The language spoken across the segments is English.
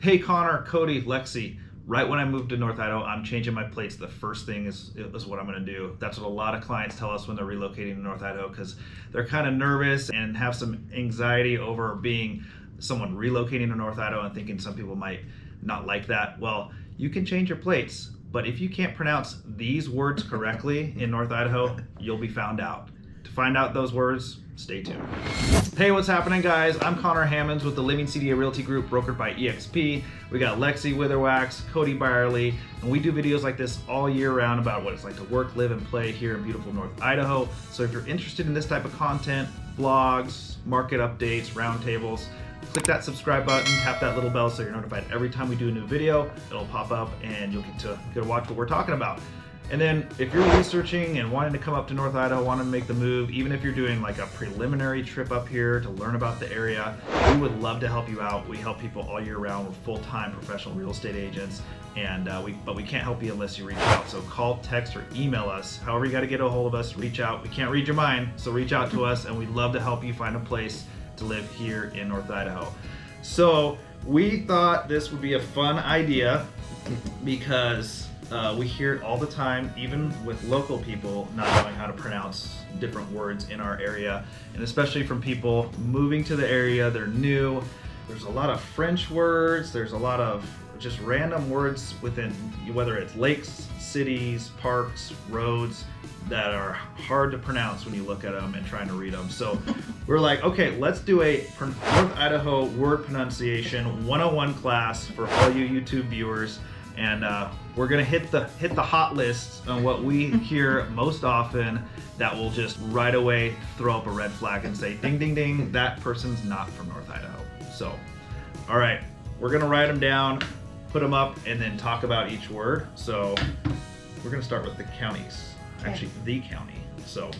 Hey Connor, Cody, Lexi, right when I moved to North Idaho, I'm changing my plates. The first thing is what I'm going to do. That's what a lot of clients tell us when they're relocating to North Idaho, because they're kind of nervous and have some anxiety over being someone relocating to North Idaho and thinking some people might not like that. Well, you can change your plates, but if you can't pronounce these words correctly in North Idaho, you'll be found out. To find out those words, stay tuned. Hey, what's happening, guys? I'm Conor Hammons with the Living CDA Realty Group, brokered by EXP. We got Lexi Witherwax, Cody Byerly, and we do videos like this all year round about what it's like to work, live, and play here in beautiful North Idaho. So if you're interested in this type of content, blogs, market updates, roundtables, click that subscribe button, tap that little bell so you're notified every time we do a new video. It'll pop up and you'll get to watch what we're talking about. And then if you're researching and wanting to come up to North Idaho, wanting to make the move, even if you're doing like a preliminary trip up here to learn about the area, we would love to help you out. We help people all year round. We're full-time professional real estate agents, and but we can't help you unless you reach out. So call, text, or email us. However you got to get a hold of us, reach out. We can't read your mind, so reach out to us, and we'd love to help you find a place to live here in North Idaho. So we thought this would be a fun idea because we hear it all the time, even with local people not knowing how to pronounce different words in our area, and especially from people moving to the area, they're new. There's a lot of French words, there's a lot of just random words within, whether it's lakes, cities, parks, roads, that are hard to pronounce when you look at them and trying to read them. So we're like, okay, let's do a North Idaho word pronunciation 101 class for all you YouTube viewers. And we're gonna hit the hot lists on what we hear most often that will just right away throw up a red flag and say, ding, ding, ding, that person's not from North Idaho. So, all right, we're gonna write them down, put them up, and then talk about each word. So we're gonna start with the counties, actually the county. So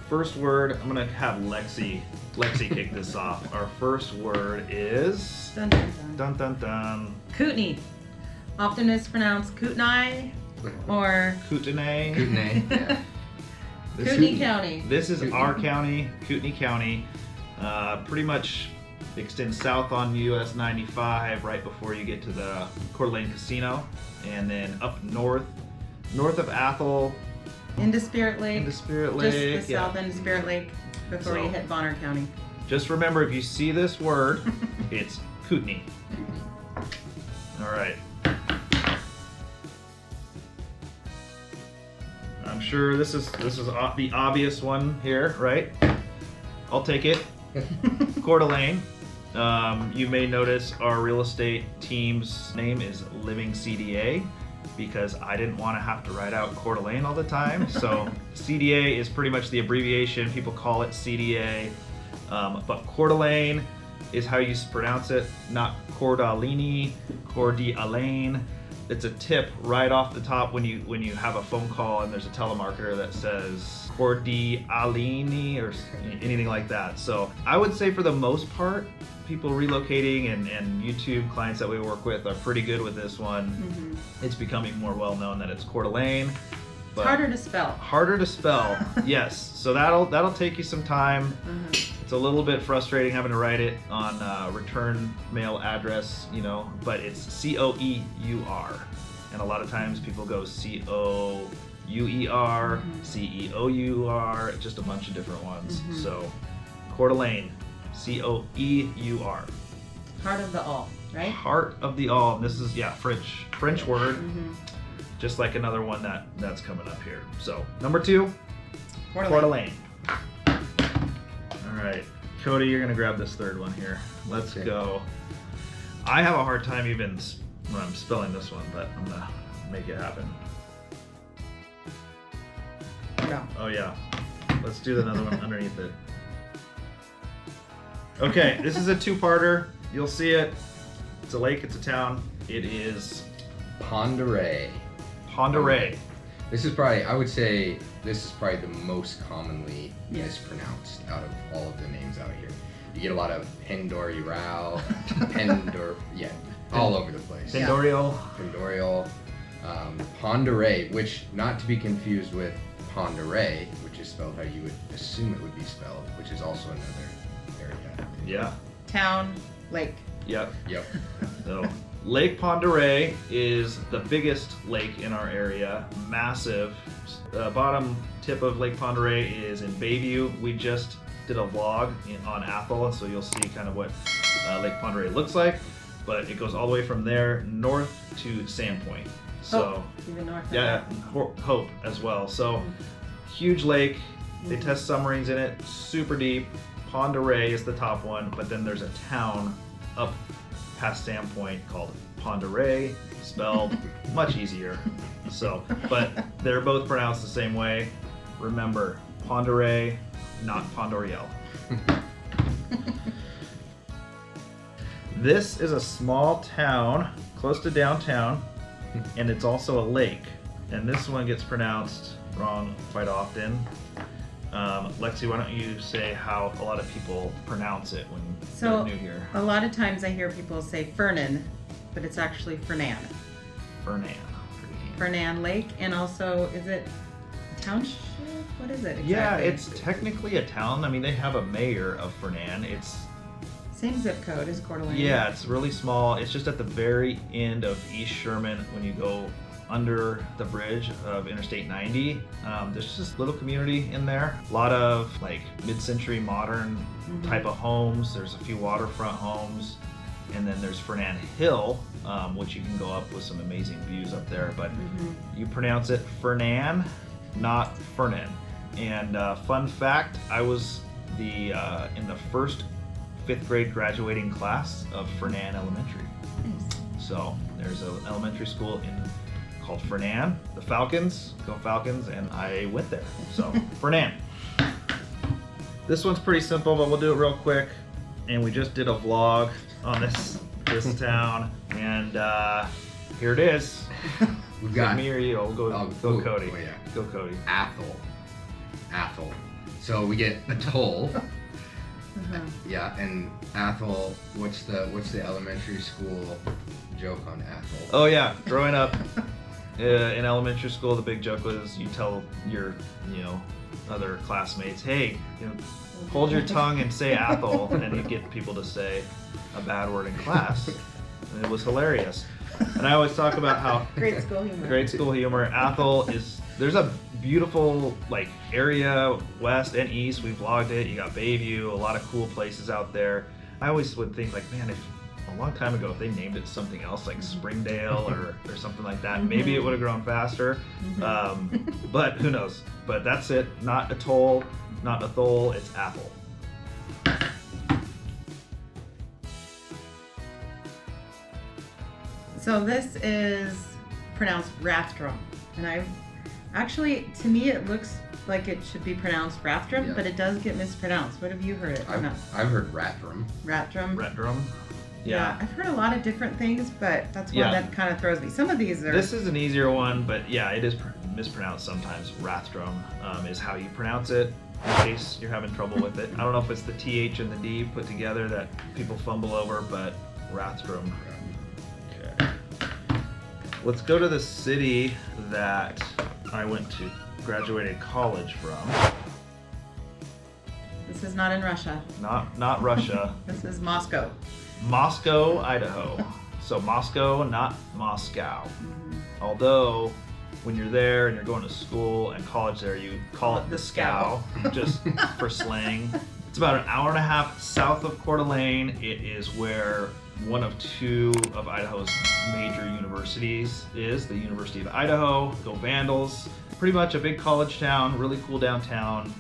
First word, I'm gonna have Lexi kick this off. Our first word is Dun dun dun. dun dun dun. Kootenai. Often it's pronounced Kootenai or Kootenai. Kootenai, yeah. Kootenai County. This is our county, Kootenai County. Pretty much extends south on US 95, right before you get to the Coeur d'Alene Casino, and then up north of Athol. Into Spirit Lake. Into Spirit Lake. Just the south end of Spirit Lake before you hit Bonner County. Just remember, if you see this word, it's Kootenai. All right. I'm sure this is the obvious one here, right? I'll take it. Coeur d'Alene. You may notice our real estate team's name is Living CDA, because I didn't want to have to write out Coeur d'Alene all the time. So CDA is pretty much the abbreviation. People call it CDA, but Coeur d'Alene is how you pronounce it, not Coeur d'Alene, Coeur d'Alene. It's a tip right off the top when you have a phone call and there's a telemarketer that says Coeur d'Alene or anything like that. So I would say for the most part, people relocating and YouTube clients that we work with are pretty good with this one. Mm-hmm. It's becoming more well known that it's Coeur d'Alene. It's harder to spell. Harder to spell, yes. So that'll take you some time. Mm-hmm. It's a little bit frustrating having to write it on return mail address, but it's COEUR, and a lot of times people go COUER, CEOUR, just a bunch of different ones. Mm-hmm. So Coeur d'Alene. COEUR. Heart of the all, right? Heart of the all. This is French word. Mm-hmm. Just like another one that's coming up here. So number 2, Coeur d'Alene. All right, Cody, you're gonna grab this third one here. Let's go. I have a hard time even when I'm spelling this one, but I'm gonna make it happen. No. Oh yeah. Let's do another one underneath it. Okay, this is a two-parter. You'll see it. It's a lake, it's a town. It is Pend d'Oreille. Pend d'Oreille. This is probably, I would say, this is probably the most commonly mispronounced out of all of the names out here. You get a lot of Pendorial, all over the place. Pendorial. Pend d'Oreille, which not to be confused with Pend d'Oreille, which is is spelled how you would assume it would be spelled, which is also another area. Yeah. Town, lake. Yep. Yep. So Lake Pend Oreille is the biggest lake in our area. Massive. The bottom tip of Lake Pend Oreille is in Bayview. We just did a vlog on Athol, so you'll see kind of what Lake Pend Oreille looks like. But it goes all the way from there north to Sandpoint. So even north. yeah, Hope as well. So huge lake. They test submarines in it. Super deep. Pend Oreille is the top one, but then there's a town up past Sandpoint called Pend Oreille, spelled much easier. So, but they're both pronounced the same way. Remember, Pend Oreille, not Pend Oreille. This is a small town close to downtown, and it's also a lake. And this one gets pronounced wrong quite often. Lexi, why don't you say how a lot of people pronounce it when So they're new here? a lot of times I hear people say Fernan, but it's actually Fernan. Fernan. Fernan Lake, and also is it township? What is it exactly? Yeah, it's technically a town. I mean, they have a mayor of Fernan. It's same zip code as Coeur d'Alene. yeah, it's really small. It's just at the very end of East Sherman when you go under the bridge of Interstate 90. There's just a little community in there. A lot of like mid-century modern type of homes. There's a few waterfront homes. And then there's Fernan Hill, which you can go up with some amazing views up there. But you pronounce it Fernan, not Fernan. And fun fact, I was in the first 5th grade graduating class of Fernan Elementary. Nice. So there's an elementary school called Fernan. The Falcons, go Falcons, and I went there. So Fernan. This one's pretty simple, but we'll do it real quick. And we just did a vlog on this town, and here it is. We've got me or you. Go Cody. Oh yeah. Go Cody. Athol. So we get atoll. Uh-huh. Yeah, and Athol. What's the elementary school joke on Athol? Oh yeah, growing up in elementary school, the big joke was you tell your other classmates, hey, hold your tongue and say Athol, and you get people to say a bad word in class. And it was hilarious. And I always talk about how Great school humor. Great school humor. Athol there's a beautiful like area west and east. We vlogged it. You got Bayview, a lot of cool places out there. I always would think like, man, if a long time ago if they named it something else like Springdale or something like that, maybe it would have grown faster. But who knows? But that's it. Not atoll, not Athol. It's Athol. So this is pronounced Rathdrum, and to me it looks like it should be pronounced Rathdrum, Yeah. but it does get mispronounced. What have you heard it pronounced? I've heard Rathdrum. Rathdrum. Rathdrum. Yeah, I've heard a lot of different things, but that's one Yeah. that kind of throws me. Some of these are. This is an easier one, but yeah, it is mispronounced sometimes. Rathdrum is how you pronounce it, in case you're having trouble with it. I don't know if it's the TH and the D put together that people fumble over, but Rathdrum. Okay. Let's go to the city that I went to, graduated college from. This is not in Russia. Not Russia. This is Moscow. Moscow, Idaho. So Moscow, not Moscow. Although, when you're there and you're going to school and college there, you call it the Scow, just for slang. It's about an hour and a half south of Coeur d'Alene. It is where one of two of Idaho's major universities is, the University of Idaho. Go Vandals. Pretty much a big college town, really cool downtown.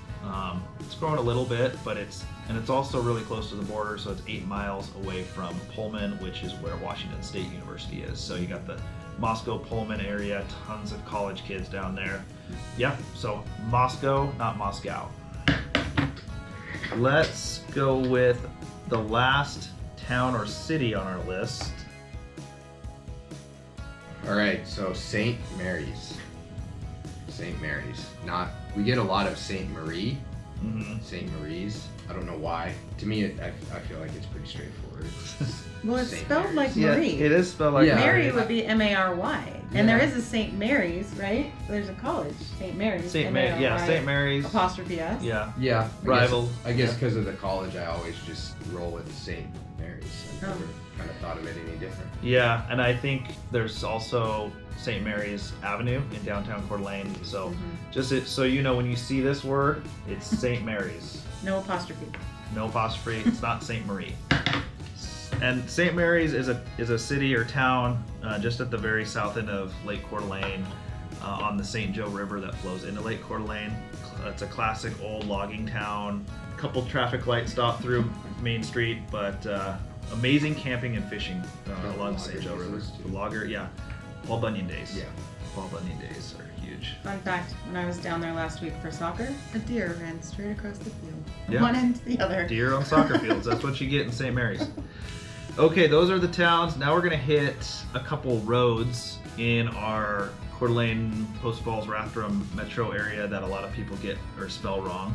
It's growing a little bit, but it's also really close to the border, so it's 8 miles away from Pullman, which is where Washington State University is. So you got the Moscow Pullman area, tons of college kids down there. Yeah, so Moscow, not Moscow. Let's go with the last town or city on our list. All right, so St. Mary's. We get a lot of St. Marie, Mm-hmm. St. Marie's. I don't know why. To me, I feel like it's pretty straightforward. Well, it's St. spelled like Mary's. Marie. It is spelled like Yeah. Mary would be Mary. And there Yeah. is a St. Mary's, right? There's a college, St. Mary's. St. Mary. Yeah, St. Mary's. Apostrophe S. Yeah. Yeah. Rival. I guess because of the college, I always just roll with St. Mary's. I've Oh. never kind of thought of it any different. Yeah, and I think there's also St. Mary's Avenue in downtown Coeur d'Alene. So just so you know, when you see this word, it's St. Mary's. No apostrophe. No apostrophe. It's not St. Marie. And St. Mary's is a city or town just at the very south end of Lake Coeur d'Alene on the St. Joe River that flows into Lake Coeur d'Alene. It's a classic old logging town. A couple traffic lights stop through Main Street, but amazing camping and fishing along the St. Joe River. The logger, yeah. Paul Bunyan days. Yeah. Paul Bunyan days are huge. Fun fact, when I was down there last week for soccer, a deer ran straight across the field. Yeah. One end to the other. Deer on soccer fields. That's what you get in St. Mary's. Okay, those are the towns. Now we're gonna hit a couple roads in our Coeur d'Alene, Post Falls, Rathdrum metro area that a lot of people get or spell wrong.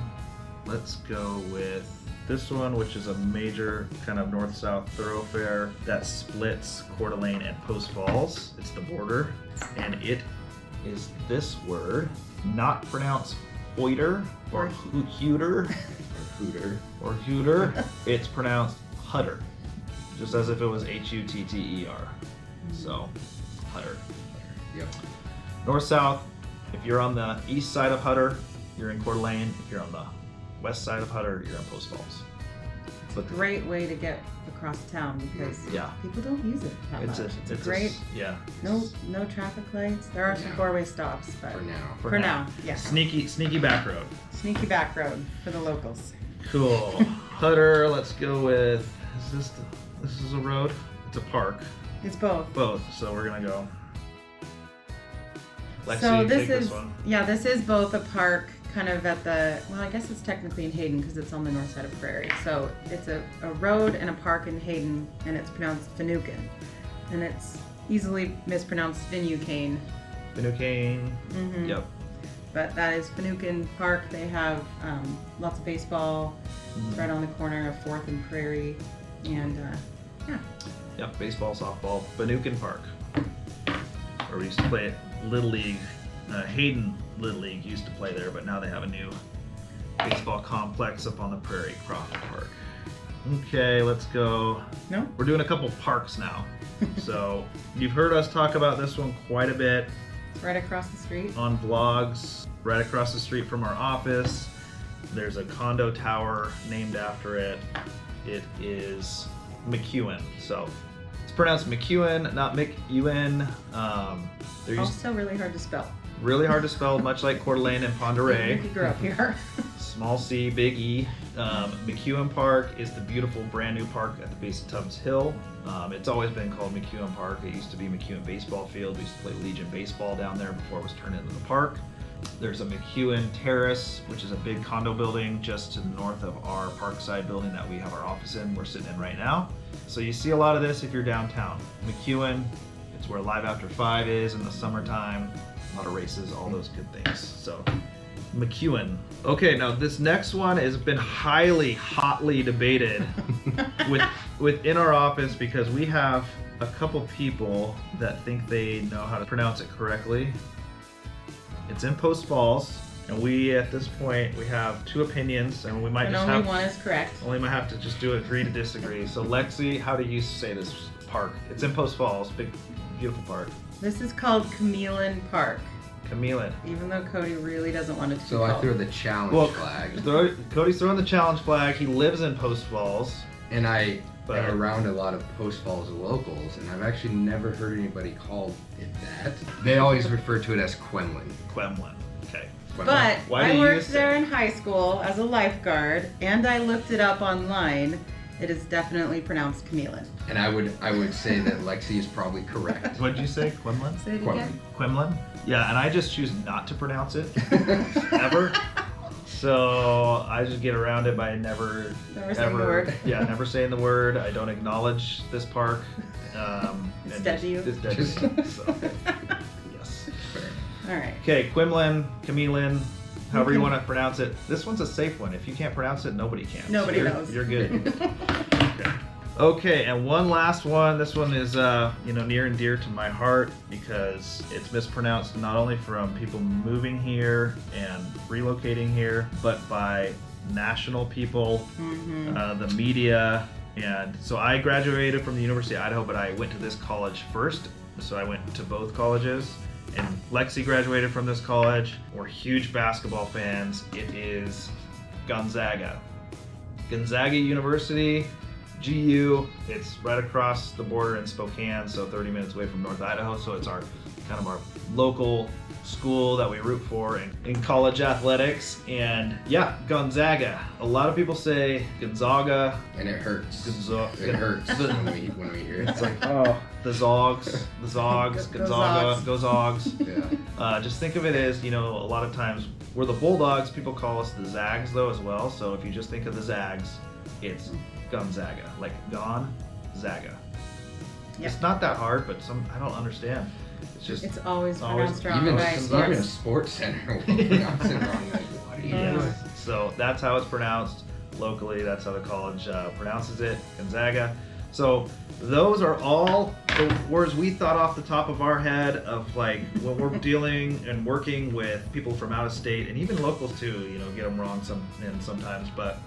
Let's go with this one, which is a major kind of north-south thoroughfare that splits Coeur d'Alene and Post Falls. It's the border, and it is this word, not pronounced oiter or hooter or hooter. It's pronounced hutter, just as if it was Hutter. So, Hutter. Yep. North-south, if you're on the east side of Hutter, you're in Coeur d'Alene. If you're on the west side of Hutter, you're in Post Falls. But Great way to get across town because yeah, people don't use it that much. It's great. Yeah. No traffic lights. There are some Yeah. four-way stops, but For now. yes. Sneaky back road. Sneaky back road for the locals. Cool. Hutter, let's go with, this is a road? It's a park. It's both. Both, so we're gonna go. Lexi, So this take is this one. yeah, this is both a park kind of at the I guess it's technically in Hayden because it's on the north side of Prairie. So it's a road and a park in Hayden, and it's pronounced Finucane, and it's easily mispronounced Finucane. Finucane. Mhm. Yep. But that is Finucane Park. They have lots of baseball. It's right on the corner of 4th and Prairie, and yeah. Yep, baseball, softball, Finucane Park. Where we used to play it, Little League. Hayden Little League used to play there, but now they have a new baseball complex up on the Prairie, Crawford Park. Okay, let's go. No? We're doing a couple parks now. So you've heard us talk about this one quite a bit It's right across the street. on vlogs. Right across the street from our office, there's a condo tower named after it. It is McEwen. So it's pronounced McEwen, not McEwen. They're Also really hard to spell. really hard to spell, much like Coeur d'Alene and Pend Oreille. You grew up here. Small C, big E. McEwen Park is the beautiful brand new park at the base of Tubbs Hill. It's always been called McEwen Park. It used to be McEwen Baseball Field. We used to play Legion Baseball down there before it was turned into the park. There's a McEwen Terrace, which is a big condo building just to the north of our Parkside building that we have our office in. We're sitting in right now. So you see a lot of this if you're downtown. McEwen, it's where Live After 5 is in the summertime. A lot of races, all those good things. So McEwen. Okay, now this next one has been hotly debated within our office because we have a couple people that think they know how to pronounce it correctly. It's in Post Falls, and we at this point we have two opinions, and we might And just only have one is correct. only might have to just do agree to disagree. So Lexi, how do you say this park? It's in Post Falls, big beautiful park. This is called Chameleon Park, Chameleon. even though Cody really doesn't want it to be So I called. threw the challenge flag, Cody's throwing the challenge flag. He lives in Post Falls. and I But- am around a lot of Post Falls locals, and I've actually never heard anybody call it that. They always refer to it as Quemlin. Quemlin. Okay. But Why do I you worked use there it? in high school as a lifeguard, and I looked it up online. It is definitely pronounced chameleon. And I would say that Lexi is probably correct. What'd you say? Quemlin? Say it Quemlin. again. Quemlin? Yeah, and I just choose not to pronounce it ever. So I just get around it by never saying the word. Yeah, never saying the word. I don't acknowledge this park. It's and dead to you? It's dead to me. So, yes. All right. Okay, Quemlin, Chameleon. however you want to pronounce it. This one's a safe one. If you can't pronounce it, nobody can. Nobody you're, knows. You're good. Okay, and one last one. This one is near and dear to my heart because it's mispronounced not only from people moving here and relocating here, but by national people, the media. And so I graduated from the University of Idaho, but I went to this college first. So I went to both colleges. And Lexi graduated from this college. We're huge basketball fans. It is Gonzaga. Gonzaga University, GU. It's right across the border in Spokane, so 30 minutes away from North Idaho. So it's our kind of our local school that we root for in college athletics. And yeah, Gonzaga. A lot of people say Gonzaga. And it hurts. Gonzaga. It hurts when we hear it. It's like, oh, the Zogs, Gonzaga, go Zogs. Yeah. Just think of it as, a lot of times we're the Bulldogs. People call us the Zags though as well. So if you just think of the Zags, it's Gonzaga, like Gonzaga. Yeah. It's not that hard, but I don't understand. It's always pronounced wrong. Even Right? even Sports Center will pronounce it wrong. Like, what are you doing? So that's how it's pronounced locally. That's how the college pronounces it, Gonzaga. So those are all the words we thought off the top of our head of like when we're dealing and working with people from out of state and even locals too. Get them wrong sometimes, but.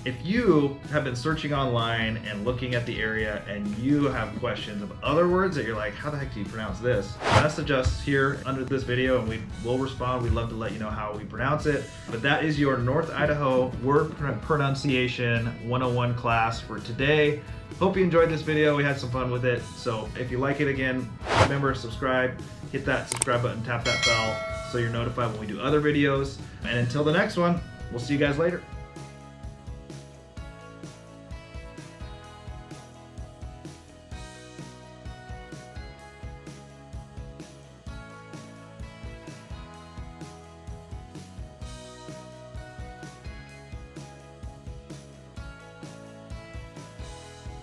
If you have been searching online and looking at the area and you have questions of other words that you're like, how the heck do you pronounce this? Message us here under this video and we will respond. We'd love to let you know how we pronounce it. But that is your North Idaho word pronunciation 101 class for today. Hope you enjoyed this video. We had some fun with it. So if you like it, again, remember, subscribe, hit that subscribe button, tap that bell so you're notified when we do other videos. And until the next one, we'll see you guys later.